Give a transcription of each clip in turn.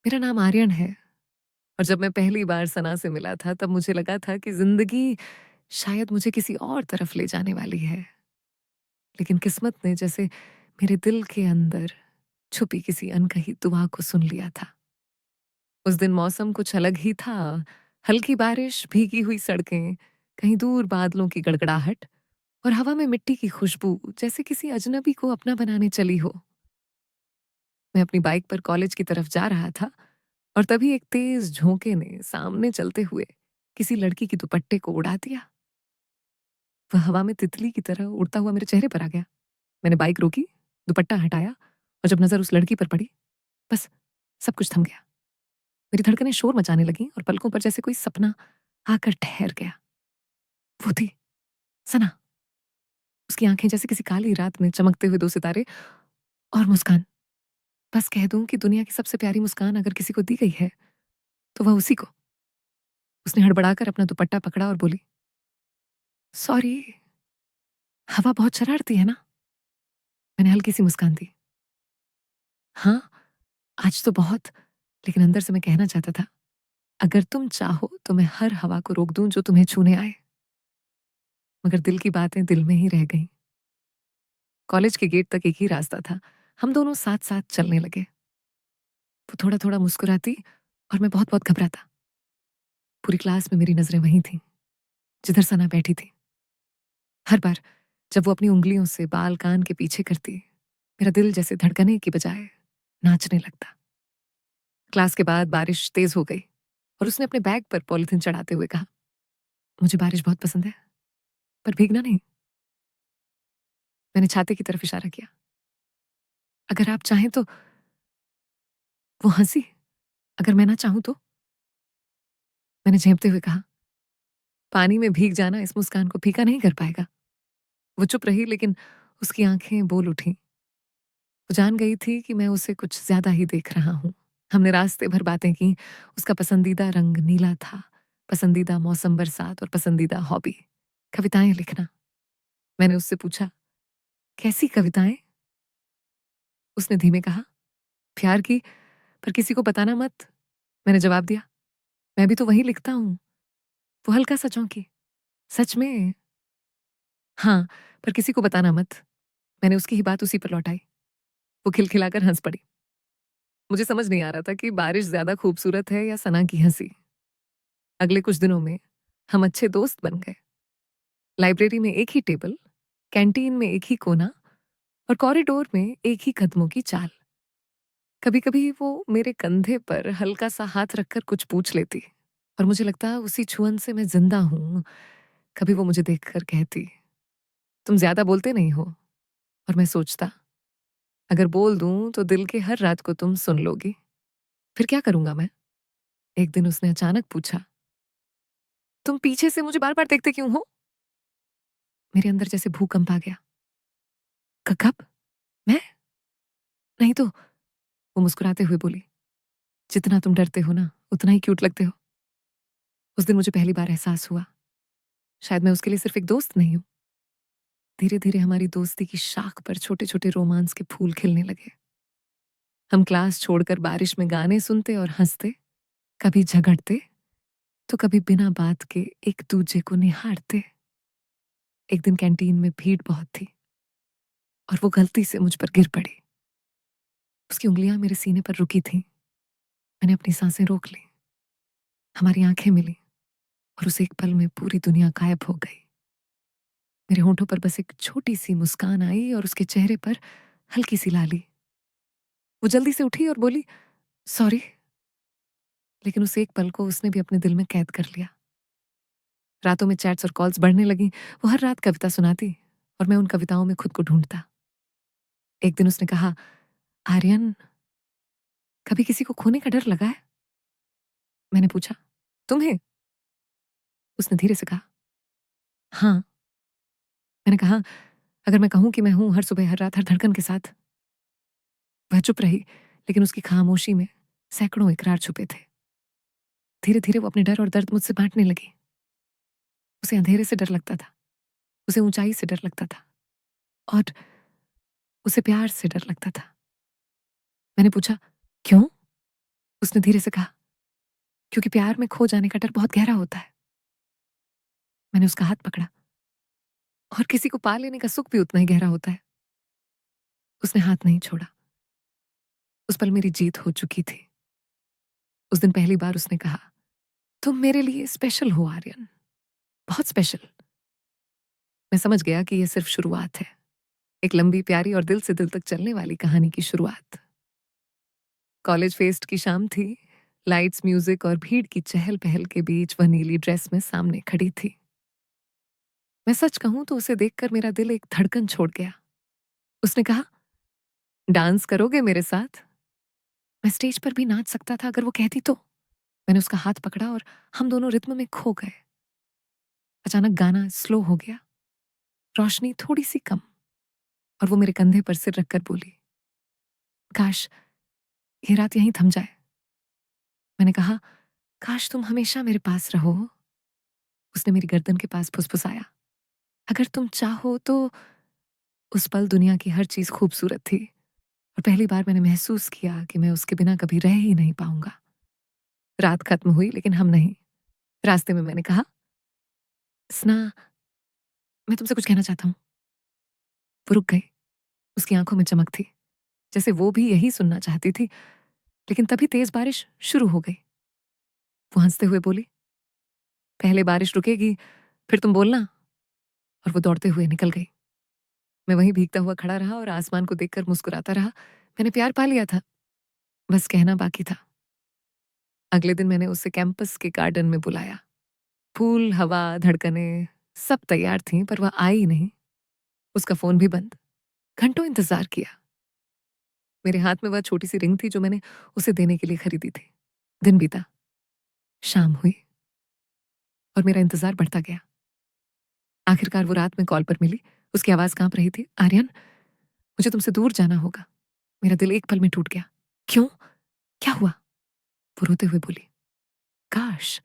मेरा नाम आर्यन है और जब मैं पहली बार सना से मिला था तब मुझे लगा था कि ज़िंदगी शायद मुझे किसी और तरफ ले जाने वाली है। लेकिन किस्मत ने जैसे मेरे दिल के अंदर छुपी किसी अनकही दुआ को सुन लिया था। उस दिन मौसम कुछ अलग ही था। हल्की बारिश, भीगी हुई सड़कें, कहीं दूर बादलों की गड़गड़ाहट और हवा में मिट्टी की खुशबू जैसे किसी अजनबी को अपना बनाने चली हो। मैं अपनी बाइक पर कॉलेज की तरफ जा रहा था और तभी एक तेज झोंके ने सामने चलते हुए किसी लड़की की दुपट्टे को उड़ा दिया। वह हवा में तितली की तरह उड़ता हुआ मेरे चेहरे पर आ गया। मैंने बाइक रोकी, दुपट्टा हटाया और जब नजर उस लड़की पर पड़ी, बस सब कुछ थम गया। मेरी धड़कनें शोर मचाने लगी और पलकों पर जैसे कोई सपना आकर ठहर गया। वो थी सना। उसकी आंखें जैसे किसी काली रात में चमकते हुए दो सितारे और मुस्कान। बस कह दूं कि दुनिया की सबसे प्यारी मुस्कान अगर किसी को दी गई है तो वह उसी को। उसने हड़बड़ाकर अपना दुपट्टा पकड़ा और बोली, सॉरी, हवा बहुत शरारती है ना। मैंने हल्की सी मुस्कान दी। हाँ, आज तो बहुत। लेकिन अंदर से मैं कहना चाहता था, अगर तुम चाहो तो मैं हर हवा को रोक दूं जो तुम्हें छूने आए। मगर दिल की बातें दिल में ही रह गईं। कॉलेज के गेट तक एक ही रास्ता था। हम दोनों साथ साथ चलने लगे। वो थोड़ा थोड़ा मुस्कुराती और मैं बहुत बहुत घबराता। पूरी क्लास में मेरी नजरें वहीं थीं, जिधर सना बैठी थी। हर बार जब वो अपनी उंगलियों से बाल कान के पीछे करती, मेरा दिल जैसे धड़कने की बजाय नाचने लगता। क्लास के बाद बारिश तेज हो गई और उसने अपने बैग पर पॉलिथीन चढ़ाते हुए कहा, मुझे बारिश बहुत पसंद है, पर भीगना नहीं। मैंने छाते की तरफ इशारा किया। अगर आप चाहें तो। वो हंसी। अगर मैं ना चाहूं तो। मैंने झेंपते हुए कहा, पानी में भीग जाना इस मुस्कान को फीका नहीं कर पाएगा। वो चुप रही लेकिन उसकी आंखें बोल उठी। वो जान गई थी कि मैं उसे कुछ ज्यादा ही देख रहा हूं। हमने रास्ते भर बातें की। उसका पसंदीदा रंग नीला था, पसंदीदा मौसम बरसात और पसंदीदा हॉबी कविताएं लिखना। मैंने उससे पूछा, कैसी कविताएं? उसने धीमे कहा, प्यार की, पर किसी को बताना मत। मैंने जवाब दिया, मैं भी तो वही लिखता हूं। वो हल्का सा चौंकी। सच में? हाँ, पर किसी को बताना मत। मैंने उसकी ही बात उसी पर लौटाई। वो खिलखिलाकर हंस पड़ी। मुझे समझ नहीं आ रहा था कि बारिश ज्यादा खूबसूरत है या सना की हंसी। अगले कुछ दिनों में हम अच्छे दोस्त बन गए। लाइब्रेरी में एक ही टेबल, कैंटीन में एक ही कोना और कॉरिडोर में एक ही कदमों की चाल। कभी कभी वो मेरे कंधे पर हल्का सा हाथ रखकर कुछ पूछ लेती और मुझे लगता उसी छुअन से मैं जिंदा हूं। कभी वो मुझे देखकर कहती, तुम ज्यादा बोलते नहीं हो। और मैं सोचता, अगर बोल दूं तो दिल के हर रात को तुम सुन लोगी। फिर क्या करूंगा मैं? एक दिन उसने अचानक पूछा, तुम पीछे से मुझे बार बार देखते क्यों हो? मेरे अंदर जैसे भूकंप आ गया। कब? मैं? नहीं तो। वो मुस्कुराते हुए बोली, जितना तुम डरते हो ना उतना ही क्यूट लगते हो। उस दिन मुझे पहली बार एहसास हुआ, शायद मैं उसके लिए सिर्फ एक दोस्त नहीं हूँ। धीरे धीरे हमारी दोस्ती की शाख पर छोटे छोटे रोमांस के फूल खिलने लगे। हम क्लास छोड़कर बारिश में गाने सुनते और हंसते, कभी झगड़ते तो कभी बिना बात के एक दूजे को निहारते। एक दिन कैंटीन में भीड़ बहुत थी और वो गलती से मुझ पर गिर पड़ी। उसकी उंगलियां मेरे सीने पर रुकी थीं। मैंने अपनी सांसें रोक ली। हमारी आंखें मिली और उस एक पल में पूरी दुनिया गायब हो गई। मेरे होंठों पर बस एक छोटी सी मुस्कान आई और उसके चेहरे पर हल्की सी लाली। वो जल्दी से उठी और बोली, सॉरी। लेकिन उस एक पल को उसने भी अपने दिल में कैद कर लिया। रातों में चैट्स और कॉल्स बढ़ने लगी। वो हर रात कविता सुनाती और मैं उन कविताओं में खुद को ढूंढता। एक दिन उसने कहा, आर्यन, कभी किसी को खोने का डर लगा है? मैंने पूछा, तुम्हें? उसने धीरे से कहा, हाँ। मैंने कहा, अगर मैं कहूं कि मैं हूं हर सुबह हर रात हर धड़कन के साथ। वह चुप रही लेकिन उसकी खामोशी में सैकड़ों इकरार छुपे थे। धीरे धीरे वो अपने डर और दर्द मुझसे बांटने लगी। उसे अंधेरे से डर लगता था, उसे ऊंचाई से डर लगता था और उसे प्यार से डर लगता था। मैंने पूछा, क्यों? उसने धीरे से कहा, क्योंकि प्यार में खो जाने का डर बहुत गहरा होता है। मैंने उसका हाथ पकड़ा, और किसी को पा लेने का सुख भी उतना ही गहरा होता है। उसने हाथ नहीं छोड़ा। उस पल मेरी जीत हो चुकी थी। उस दिन पहली बार उसने कहा, तुम मेरे लिए स्पेशल हो आर्यन, बहुत स्पेशल। मैं समझ गया कि यह सिर्फ शुरुआत है, एक लंबी प्यारी और दिल से दिल तक चलने वाली कहानी की शुरुआत। कॉलेज फेस्ट की शाम थी। लाइट्स, म्यूजिक और भीड़ की चहल पहल के बीच वह नीली ड्रेस में सामने खड़ी थी। मैं सच कहूं तो उसे देखकर मेरा दिल एक धड़कन छोड़ गया। उसने कहा, डांस करोगे मेरे साथ? मैं स्टेज पर भी नाच सकता था अगर वो कहती तो। मैंने उसका हाथ पकड़ा और हम दोनों रित्म में खो गए। अचानक गाना स्लो हो गया, रोशनी थोड़ी सी कम, और वो मेरे कंधे पर सिर रखकर बोली, काश ये रात यहीं थम जाए। मैंने कहा, काश तुम हमेशा मेरे पास रहो। उसने मेरी गर्दन के पास फुसफुसाया, अगर तुम चाहो तो। उस पल दुनिया की हर चीज खूबसूरत थी, और पहली बार मैंने महसूस किया कि मैं उसके बिना कभी रह ही नहीं पाऊंगा। रात खत्म हुई लेकिन हम नहीं। रास्ते में मैंने कहा, स्ना, मैं तुमसे कुछ कहना चाहता हूँ। वो रुक गई। उसकी आंखों में चमक थी, जैसे वो भी यही सुनना चाहती थी। लेकिन तभी तेज बारिश शुरू हो गई। वो हंसते हुए बोली, पहले बारिश रुकेगी, फिर तुम बोलना। और वो दौड़ते हुए निकल गई। मैं वहीं भीगता हुआ खड़ा रहा और आसमान को देखकर मुस्कुराता रहा। मैंने प्यार पा लिया था, बस कहना बाकी था। अगले दिन मैंने उसे कैंपस के गार्डन में बुलाया। फूल, हवा, धड़कनें सब तैयार थीं, पर वह आई नहीं। उसका फोन भी बंद। घंटों इंतजार किया। मेरे हाथ में वह छोटी सी रिंग थी जो मैंने उसे देने के लिए खरीदी थी। दिन बीता, शाम हुई, और मेरा इंतजार बढ़ता गया। आखिरकार वो रात में कॉल पर मिली। उसकी आवाज कांप रही थी, आर्यन, मुझे तुमसे दूर जाना होगा। मेरा दिल एक पल में टूट गया। क्यों? क्या हुआ? वो रोते हुए बोली, काश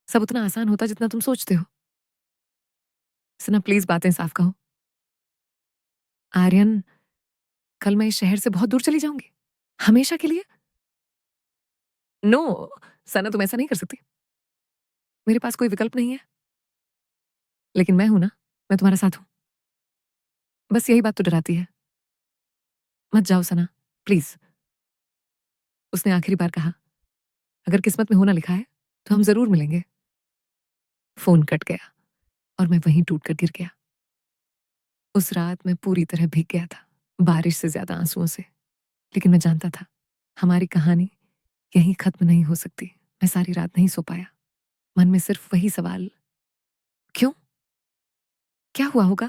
सब उतना आसान होता जितना तुम सोचते हो। सुना, प्लीज बातें साफ कहो। आर्यन, कल मैं इस शहर से बहुत दूर चली जाऊंगी, हमेशा के लिए। नो सना, तुम ऐसा नहीं कर सकती। मेरे पास कोई विकल्प नहीं है। लेकिन मैं हूं ना, मैं तुम्हारा साथ हूं। बस यही बात तो डराती है। मत जाओ सना, प्लीज। उसने आखिरी बार कहा, अगर किस्मत में होना लिखा है तो हम जरूर मिलेंगे। फोन कट गया, और मैं वहीं टूट कर गिर गया। उस रात मैं पूरी तरह भीग गया था, बारिश से ज्यादा आंसुओं से। लेकिन मैं जानता था, हमारी कहानी यहीं खत्म नहीं हो सकती। मैं सारी रात नहीं सो पाया। मन में सिर्फ वही सवाल, क्यों? क्या हुआ होगा?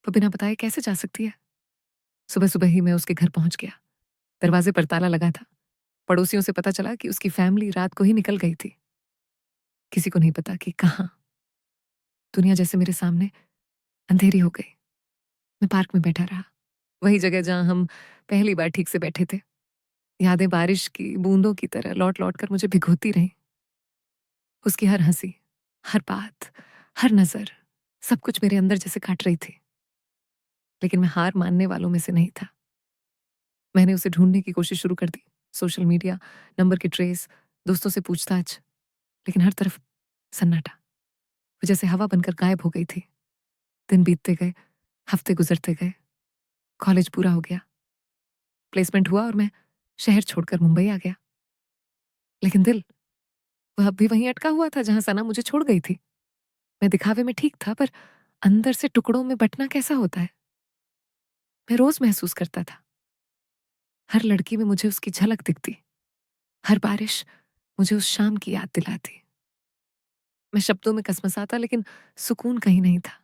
वो बिना बताए कैसे जा सकती है? सुबह सुबह ही मैं उसके घर पहुंच गया। दरवाजे पर ताला लगा था। पड़ोसियों से पता चला कि उसकी फैमिली रात को ही निकल गई थी। किसी को नहीं पता कि कहाँ। दुनिया जैसे मेरे सामने अंधेरी हो गई। मैं पार्क में बैठा रहा, वही जगह जहां हम पहली बार ठीक से बैठे थे। यादें बारिश की बूंदों की तरह लौट लौट कर मुझे भिगोती रहीं। उसकी हर हंसी, हर बात, हर नजर, सब कुछ मेरे अंदर जैसे काट रही थी। लेकिन मैं हार मानने वालों में से नहीं था। मैंने उसे ढूंढने की कोशिश शुरू कर दी। सोशल मीडिया, नंबर की ट्रेस, दोस्तों से पूछताछ, लेकिन हर तरफ सन्नाटा। वो जैसे हवा बनकर गायब हो गई थी। दिन बीतते गए, हफ्ते गुजरते गए। कॉलेज पूरा हो गया, प्लेसमेंट हुआ, और मैं शहर छोड़कर मुंबई आ गया। लेकिन दिल, वह अब भी वहीं अटका हुआ था जहां सना मुझे छोड़ गई थी। मैं दिखावे में ठीक था, पर अंदर से टुकड़ों में बंटना कैसा होता है, मैं रोज महसूस करता था। हर लड़की में मुझे उसकी झलक दिखती, हर बारिश मुझे उस शाम की याद दिलाती। मैं शब्दों में कसमसाता, लेकिन सुकून कहीं नहीं था।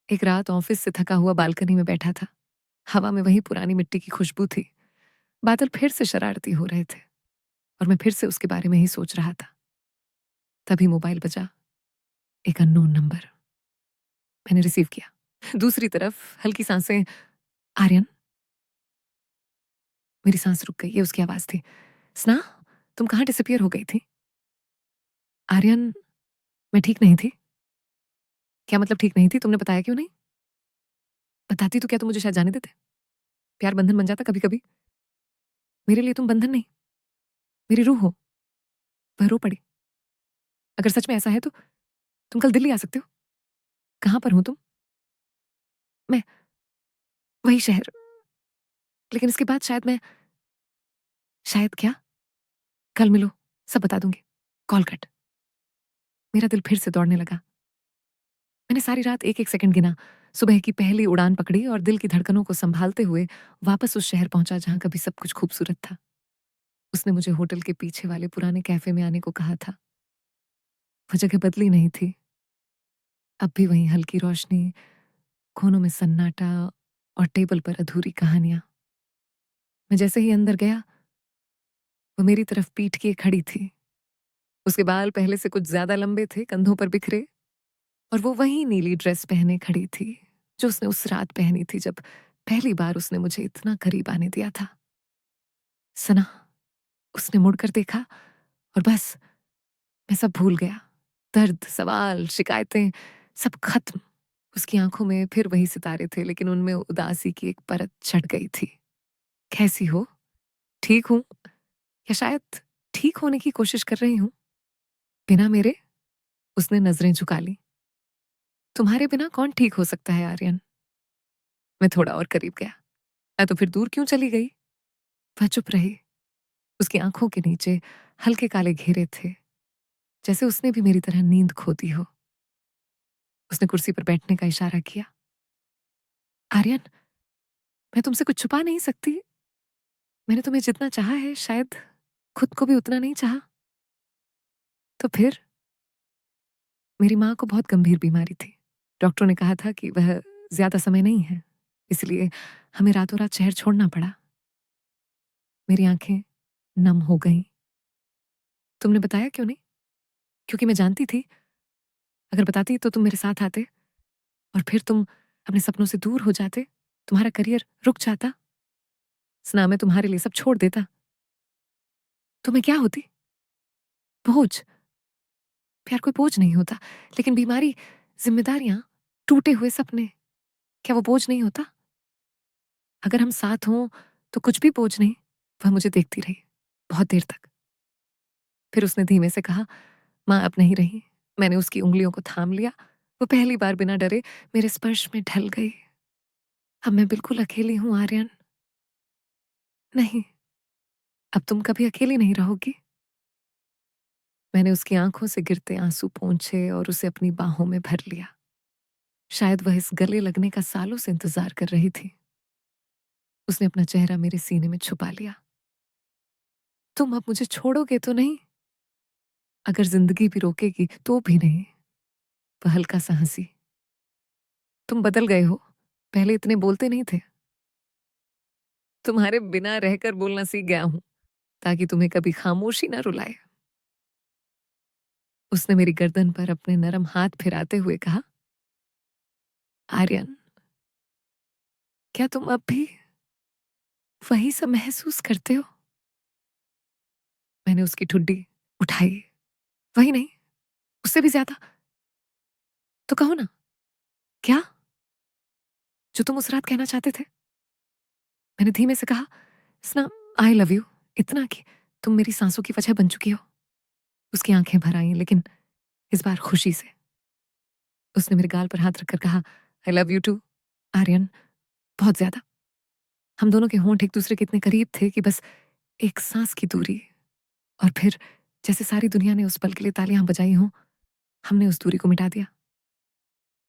एक रात ऑफिस से थका हुआ बालकनी में बैठा था। हवा में वही पुरानी मिट्टी की खुशबू थी। बादल फिर से शरारती हो रहे थे, और मैं फिर से उसके बारे में ही सोच रहा था। तभी मोबाइल बजा, एक अननोन नंबर। मैंने रिसीव किया। दूसरी तरफ हल्की सांसें। आर्यन। मेरी सांस रुक गई। ये उसकी आवाज थी। स्ना, तुम कहाँ डिसअपियर हो गई थी? आर्यन, मैं ठीक नहीं थी। क्या मतलब ठीक नहीं थी? तुमने बताया क्यों नहीं? बताती तो क्या तुम मुझे शायद जाने देते? प्यार बंधन बन जाता कभी कभी। मेरे लिए तुम बंधन नहीं। मेरी रूह हो, वह रो पड़ी। अगर सच में ऐसा है तो तुम कल दिल्ली आ सकते हो। कहाँ पर हो तुम? मैं वही शहर। लेकिन इसके बाद शायद क्या? कल मिलो, सब बता दूंगी। Call cut. मेरा दिल फिर से दौड़ने लगा। मैंने सारी रात एक-एक सेकंड गिना। सुबह की पहली उड़ान पकड़ी और दिल की धड़कनों को संभालते हुए वापस उस शहर पहुंचा जहां कभी सब कुछ खूबसूरत था। उसने मुझे होटल के पीछे वाले पुराने कैफे में आने को कहा था। वो जगह बदली नहीं थी। अब भी वही हल्की रोशनी, कोनों में सन्नाटा और टेबल पर अधूरी कहानियां। मैं जैसे ही अंदर गया, वो मेरी तरफ पीट किए खड़ी थी। उसके बाल पहले से कुछ ज्यादा लंबे थे, कंधों पर बिखरे, और वो वही नीली ड्रेस पहने खड़ी थी जो उसने उस रात पहनी थी जब पहली बार उसने मुझे इतना करीब आने दिया था। सना, उसने मुड़कर देखा और बस मैं सब भूल गया। दर्द, सवाल, शिकायतें, सब खत्म। उसकी आंखों में फिर वही सितारे थे, लेकिन उनमें उदासी की एक परत छट गई थी। कैसी हो? ठीक हूं, या शायद ठीक होने की कोशिश कर रही हूं। बिना मेरे? उसने नजरें झुका ली। तुम्हारे बिना कौन ठीक हो सकता है आर्यन? मैं थोड़ा और करीब गया। तो फिर दूर क्यों चली गई? वह चुप रही। उसकी आंखों के नीचे हल्के काले घेरे थे, जैसे उसने भी मेरी तरह नींद खो दी हो। उसने कुर्सी पर बैठने का इशारा किया। आर्यन, मैं तुमसे कुछ छुपा नहीं सकती। मैंने तुम्हें जितना चाहा है, शायद खुद को भी उतना नहीं चाहा। तो फिर मेरी माँ को बहुत गंभीर बीमारी थी। डॉक्टरों ने कहा था कि वह ज्यादा समय नहीं है, इसलिए हमें रातों रात शहर छोड़ना पड़ा। मेरी आंखें नम हो गईं। तुमने बताया क्यों नहीं? क्योंकि मैं जानती थी, अगर बताती तो तुम मेरे साथ आते और फिर तुम अपने सपनों से दूर हो जाते, तुम्हारा करियर रुक जाता। सना, मैं तुम्हारे लिए सब छोड़ देता तो मैं क्या होती? बोझ। प्यार कोई बोझ नहीं होता, लेकिन बीमारी, जिम्मेदारियां, टूटे हुए सपने, क्या वो बोझ नहीं होता? अगर हम साथ हों तो कुछ भी बोझ नहीं। वह मुझे देखती रही बहुत देर तक। फिर उसने धीमे से कहा, माँ अब नहीं रही। मैंने उसकी उंगलियों को थाम लिया। वो पहली बार बिना डरे मेरे स्पर्श में ढल गई। अब मैं बिल्कुल अकेली हूं आर्यन। नहीं, अब तुम कभी अकेली नहीं रहोगी। मैंने उसकी आंखों से गिरते आंसू पोंछे और उसे अपनी बाहों में भर लिया। शायद वह इस गले लगने का सालों से इंतजार कर रही थी। उसने अपना चेहरा मेरे सीने में छुपा लिया। तुम अब मुझे छोड़ोगे तो नहीं? अगर जिंदगी भी रोकेगी तो भी नहीं। वह हल्का सा हंसी। तुम बदल गए हो, पहले इतने बोलते नहीं थे। तुम्हारे बिना रहकर बोलना सीख गया हूं, ताकि तुम्हें कभी खामोशी ना रुलाए। उसने मेरी गर्दन पर अपने नरम हाथ फिराते हुए कहा, आर्यन, क्या तुम अब भी वही सब महसूस करते हो? मैंने उसकी ठुड्डी उठाई। वही नहीं, उससे भी ज्यादा। तो कहो ना, क्या? जो तुम उस रात कहना चाहते थे। मैंने धीमे से कहा, स्ना, आई लव यू, इतना कि तुम मेरी सांसों की वजह बन चुकी हो। उसकी आंखें भर आईं, लेकिन इस बार खुशी से। उसने मेरे गाल पर हाथ रखकर कहा, I love you too Aryan, बहुत ज्यादा। हम दोनों के होंठ एक दूसरे के इतने करीब थे कि बस एक सांस की दूरी। और फिर जैसे सारी दुनिया ने उस पल के लिए तालियां बजाई हों, हमने उस दूरी को मिटा दिया।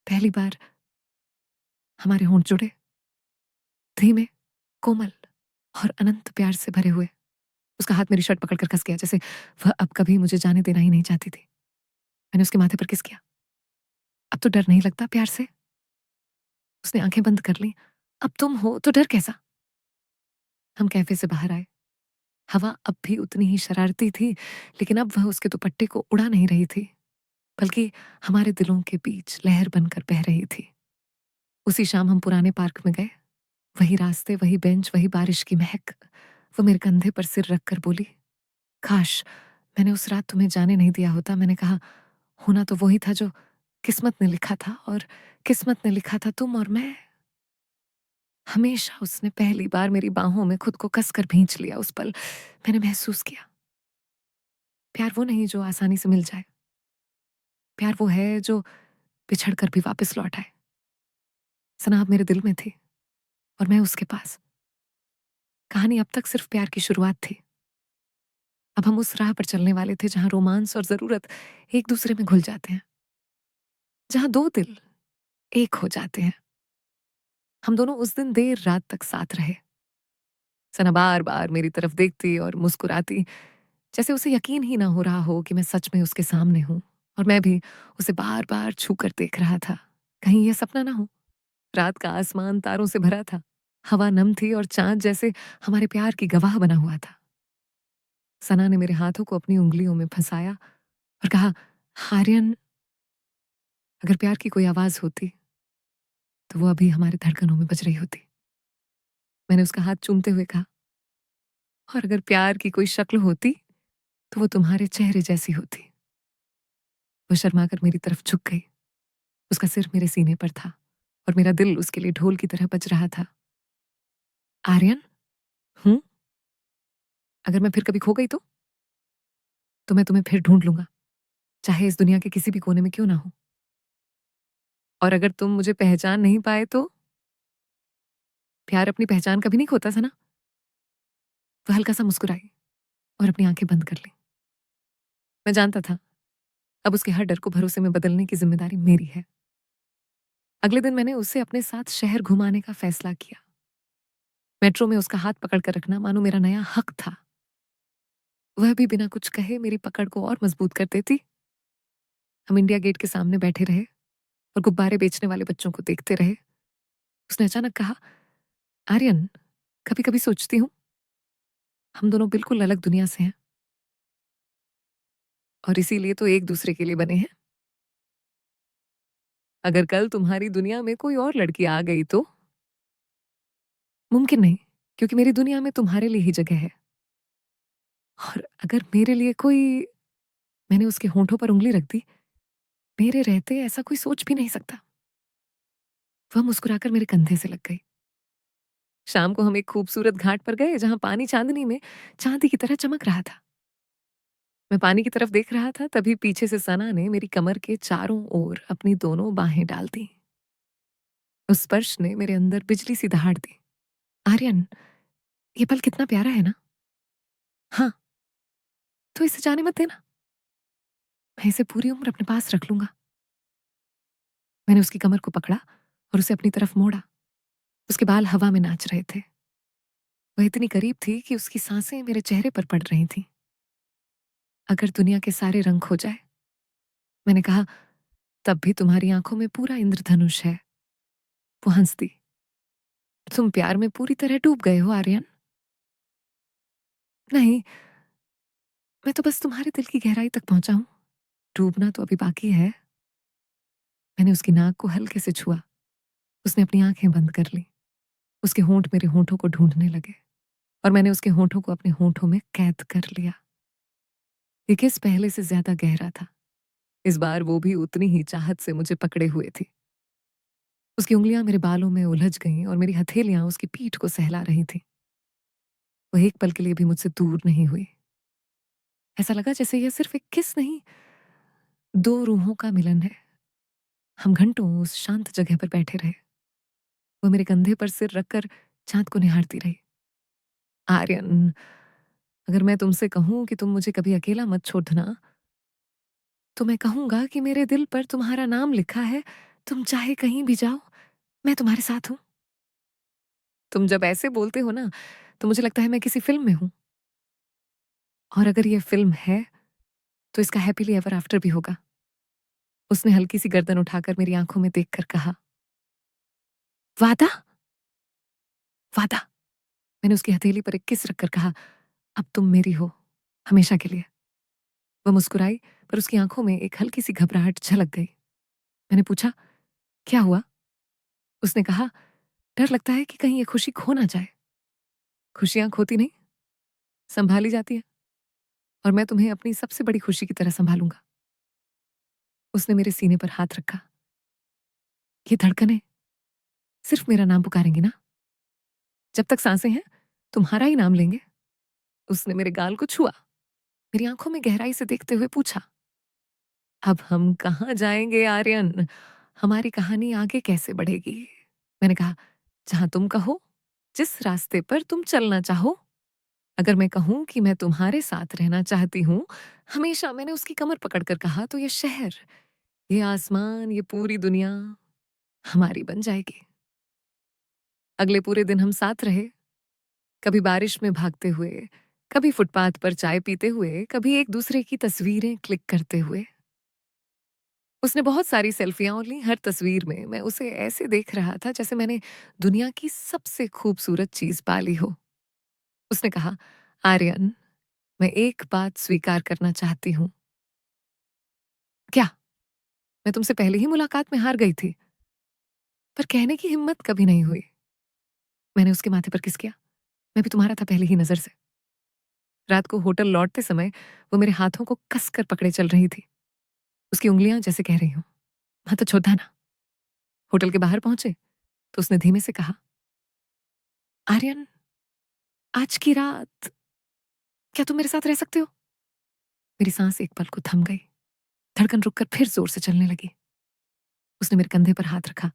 पहली बार हमारे होंठ जुड़े, धीमे, कोमल और अनंत प्यार से भरे हुए। उसका हाथ मेरी शर्ट पकड़कर कस गया, जैसे वह अब कभी मुझे जाने देना ही नहीं चाहती थी। मैंने उसके माथे पर किस किया। अब तो डर नहीं लगता प्यार से। उसने आंखें बंद कर ली। अब तुम हो तो डर कैसा? हम कैफे से बाहर आए। हवा अब भी उतनी ही शरारती थी, लेकिन अब वह उसके दुपट्टे को उड़ा नहीं रही थी, बल्कि हमारे दिलों के बीच लहर बनकर बह रही थी। उसी शाम हम पुराने पार्क में गए। वही रास्ते, वही बेंच, वही बारिश की महक। वो मेरे कंधे पर सिर रखकर बोली, काश मैंने उस रात तुम्हें जाने नहीं दिया होता। मैंने कहा, होना तो वही था जो किस्मत ने लिखा था, और किस्मत ने लिखा था तुम और मैं। हमेशा उसने पहली बार मेरी बाहों में खुद को कसकर भींच लिया। उस पल मैंने महसूस किया, प्यार वो नहीं जो आसानी से मिल जाए। प्यार वो है जो बिछड़ कर भी वापस लौट आए। सना आप मेरे दिल में थी और मैं उसके पास। कहानी अब तक सिर्फ प्यार की शुरुआत थी। अब हम उस राह पर चलने वाले थे जहां रोमांस और जरूरत एक दूसरे में घुल जाते हैं, जहां दो दिल एक हो जाते हैं। हम दोनों उस दिन देर रात तक साथ रहे। सना बार बार मेरी तरफ देखती और मुस्कुराती, जैसे उसे यकीन ही ना हो रहा हो कि मैं सच में उसके सामने हूं। और मैं भी उसे बार बार छू कर देख रहा था, कहीं यह सपना ना हो। रात का आसमान तारों से भरा था, हवा नम थी और चांद जैसे हमारे प्यार की गवाह बना हुआ था। सना ने मेरे हाथों को अपनी उंगलियों में फंसाया और कहा, आर्यन, अगर प्यार की कोई आवाज होती तो वो अभी हमारे धड़कनों में बज रही होती। मैंने उसका हाथ चूमते हुए कहा, और अगर प्यार की कोई शक्ल होती तो वो तुम्हारे चेहरे जैसी होती। वो शर्मा कर मेरी तरफ झुक गई। उसका सिर मेरे सीने पर था और मेरा दिल उसके लिए ढोल की तरह बज रहा था। आर्यन, हूं, अगर मैं फिर कभी खो गई तो मैं तुम्हें फिर ढूंढ लूंगा, चाहे इस दुनिया के किसी भी कोने में क्यों ना हो। और अगर तुम मुझे पहचान नहीं पाए तो? प्यार अपनी पहचान कभी नहीं खोता, सना। वो हल्का सा मुस्कुराई और अपनी आंखें बंद कर ली। मैं जानता था अब उसके हर डर को भरोसे में बदलने की जिम्मेदारी मेरी है। अगले दिन मैंने उसे अपने साथ शहर घुमाने का फैसला किया। मेट्रो में उसका हाथ पकड़ कर रखना मानो मेरा नया हक था। वह भी बिना कुछ कहे मेरी पकड़ को और मजबूत कर देती। हम इंडिया गेट के सामने बैठे रहे और गुब्बारे बेचने वाले बच्चों को देखते रहे। उसने अचानक कहा, आर्यन, कभी कभी सोचती हूँ हम दोनों बिल्कुल अलग दुनिया से हैं और इसीलिए तो एक दूसरे के लिए बने हैं। अगर कल तुम्हारी दुनिया में कोई और लड़की आ गई तो? मुमकिन नहीं, क्योंकि मेरी दुनिया में तुम्हारे लिए ही जगह है। और अगर मेरे लिए कोई, मैंने उसके होंठों पर उंगली रख दी, मेरे रहते ऐसा कोई सोच भी नहीं सकता। वह मुस्कुराकर मेरे कंधे से लग गई। शाम को हम एक खूबसूरत घाट पर गए जहां पानी चांदनी में चांदी की तरह चमक रहा था। मैं पानी की तरफ देख रहा था, तभी पीछे से सना ने मेरी कमर के चारों ओर अपनी दोनों बाहें डाल दी। उस स्पर्श ने मेरे अंदर बिजली सी दहाड़ दी। आर्यन, ये पल कितना प्यारा है ना? हाँ, तो इसे जाने मत देना। मैं इसे पूरी उम्र अपने पास रख लूंगा। मैंने उसकी कमर को पकड़ा और उसे अपनी तरफ मोड़ा। उसके बाल हवा में नाच रहे थे। वह इतनी करीब थी कि उसकी सांसें मेरे चेहरे पर पड़ रही थीं। अगर दुनिया के सारे रंग खो जाए, मैंने कहा, तब भी तुम्हारी आंखों में पूरा इंद्रधनुष है। वो हंस दी। तुम प्यार में पूरी तरह डूब गए हो, आर्यन। नहीं, मैं तो बस तुम्हारे दिल की गहराई तक पहुंचा हूं। डूबना तो अभी बाकी है। मैंने उसकी नाक को हल्के से छुआ। उसने अपनी आंखें बंद कर ली। उसके होंठ मेरे होंठों को ढूंढने लगे और मैंने उसके होंठों को अपने होंठों में कैद कर लिया। ये किस पहले से ज्यादा गहरा था। इस बार वो भी उतनी ही चाहत से मुझे पकड़े हुए थी। उसकी उंगलियां मेरे बालों में उलझ गईं और मेरी हथेलियां उसकी पीठ को सहला रही थी। वो एक पल के लिए भी मुझसे दूर नहीं हुई। ऐसा लगा जैसे यह सिर्फ एक किस नहीं, दो रूहों का मिलन है। हम घंटों उस शांत जगह पर बैठे रहे। वो मेरे कंधे पर सिर रखकर चांद को निहारती रही। आर्यन, अगर मैं तुमसे कहूं कि तुम मुझे कभी अकेला मत छोड़ना, तो मैं कहूंगा कि मेरे दिल पर तुम्हारा नाम लिखा है। तुम चाहे कहीं भी जाओ, मैं तुम्हारे साथ हूं। तुम जब ऐसे बोलते हो ना, तो मुझे लगता है मैं किसी फिल्म में हूं। और अगर ये फिल्म है तो इसका हैप्पीली एवर आफ्टर भी होगा। उसने हल्की सी गर्दन उठाकर मेरी आंखों में देखकर कहा, वादा? वादा? मैंने उसकी हथेली पर एक किस रखकर कहा, अब तुम मेरी हो, हमेशा के लिए। वह मुस्कुराई, पर उसकी आंखों में एक हल्की सी घबराहट झलक गई। मैंने पूछा, क्या हुआ? उसने कहा, डर लगता है कि कहीं ये खुशी खो ना जाए। खुशियां खोती नहीं, संभाली जाती है, और मैं तुम्हें अपनी सबसे बड़ी खुशी की तरह संभालूंगा। उसने मेरे सीने पर हाथ रखा। ये धड़कनें सिर्फ मेरा नाम पुकारेंगी ना? जब तक सांसें हैं, तुम्हारा ही नाम लेंगे। उसने मेरे गाल को छुआ। मेरी आंखों में गहराई से देखते हुए पूछा, अब हम कहाँ जाएंगे आर्यन? हमारी कहानी आगे कैसे बढ़ेगी? मैंने कहा, जहां तुम कहो, जिस रास्ते पर तुम चलना चाहो। अगर मैं कहूं कि मैं तुम्हारे साथ रहना चाहती हूं, हमेशा, मैंने उसकी कमर पकड़कर कहा, तो ये शहर, ये आसमान, ये पूरी दुनिया हमारी बन जाएगी। अगले पूरे दिन हम साथ रहे, कभी बारिश में भागते हुए, कभी फुटपाथ पर चाय पीते हुए, कभी एक दूसरे की तस्वीरें क्लिक करते हुए। उसने बहुत सारी सेल्फियां ली। हर तस्वीर में मैं उसे ऐसे देख रहा था जैसे मैंने दुनिया की सबसे खूबसूरत चीज पाली हो। उसने कहा, आर्यन, मैं एक बात स्वीकार करना चाहती हूँ। क्या? मैं तुमसे पहले ही मुलाकात में हार गई थी, पर कहने की हिम्मत कभी नहीं हुई। मैंने उसके माथे पर किस किया। मैं भी तुम्हारा था पहली ही नजर से। रात को होटल लौटते समय वो मेरे हाथों को कसकर पकड़े चल रही थी। उसकी उंगलियां जैसे कह रही हूं, हाँ तो छोटा ना। होटल के बाहर पहुंचे तो उसने धीमे से कहा, आर्यन, आज की रात क्या तुम मेरे साथ रह सकते हो? मेरी सांस एक पल को थम गई। धड़कन रुककर फिर जोर से चलने लगी। उसने मेरे कंधे पर हाथ रखा।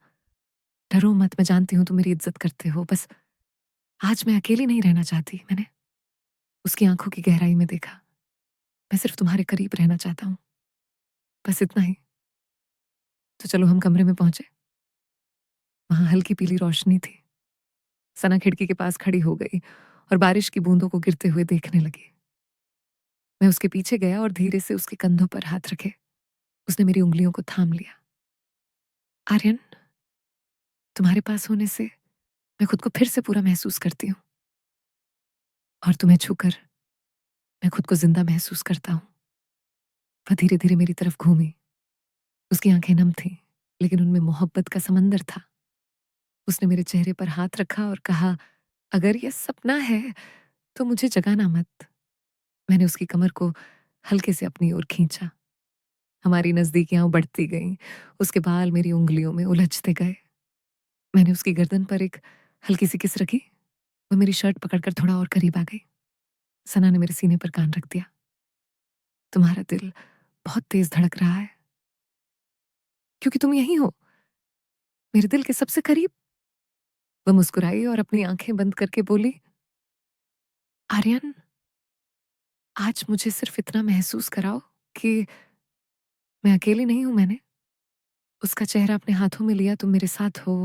डरो मत, मैं जानती हूं तुम मेरी इज्जत करते हो, बस आज मैं अकेली नहीं रहना चाहती। मैंने उसकी आंखों की गहराई में देखा। मैं सिर्फ तुम्हारे करीब रहना चाहता हूं, बस इतना ही। तो चलो हम कमरे में पहुंचे। वहां हल्की पीली रोशनी थी। सना खिड़की के पास खड़ी हो गई और बारिश की बूंदों को गिरते हुए देखने लगी। मैं उसके पीछे गया और धीरे से उसके कंधों पर हाथ रखे उसने मेरी उंगलियों को थाम लिया। आर्यन, तुम्हारे पास होने से मैं खुद को फिर से पूरा महसूस करती हूँ, और तुम्हें छूकर मैं खुद को जिंदा महसूस करता हूँ। वह धीरे धीरे मेरी तरफ घूमी। उसकी आंखें नम थीं, लेकिन उनमें मोहब्बत का समंदर था। उसने मेरे चेहरे पर हाथ रखा और कहा, अगर यह सपना है तो मुझे जगाना मत। मैंने उसकी कमर को हल्के से अपनी ओर खींचा। हमारी नजदीकियां बढ़ती गईं। उसके बाल मेरी उंगलियों में उलझते गए। मैंने उसकी गर्दन पर एक हल्की सी किस रखी। वो मेरी शर्ट पकड़कर थोड़ा और करीब आ गई। सना ने मेरे सीने पर कान रख दिया। तुम्हारा दिल बहुत तेज धड़क रहा है, क्योंकि तुम यही हो, मेरे दिल के सबसे करीब। वह मुस्कुराई और अपनी आंखें बंद करके बोली, आर्यन, आज मुझे सिर्फ इतना महसूस कराओ कि मैं अकेली नहीं हूं। मैंने उसका चेहरा अपने हाथों में लिया। तुम मेरे साथ हो।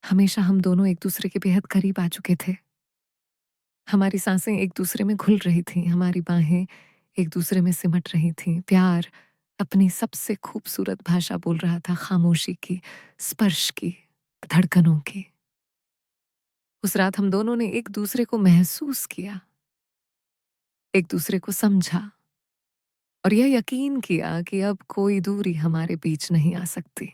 हमेशा हम दोनों एक दूसरे के बेहद करीब आ चुके थे। हमारी सांसें एक दूसरे में घुल रही थीं, हमारी बाहें एक दूसरे में सिमट रही थीं। प्यार अपनी सबसे खूबसूरत भाषा बोल रहा था, खामोशी की, स्पर्श की, धड़कनों की। उस रात हम दोनों ने एक दूसरे को महसूस किया, एक दूसरे को समझा, और यह यकीन किया कि अब कोई दूरी हमारे बीच नहीं आ सकती।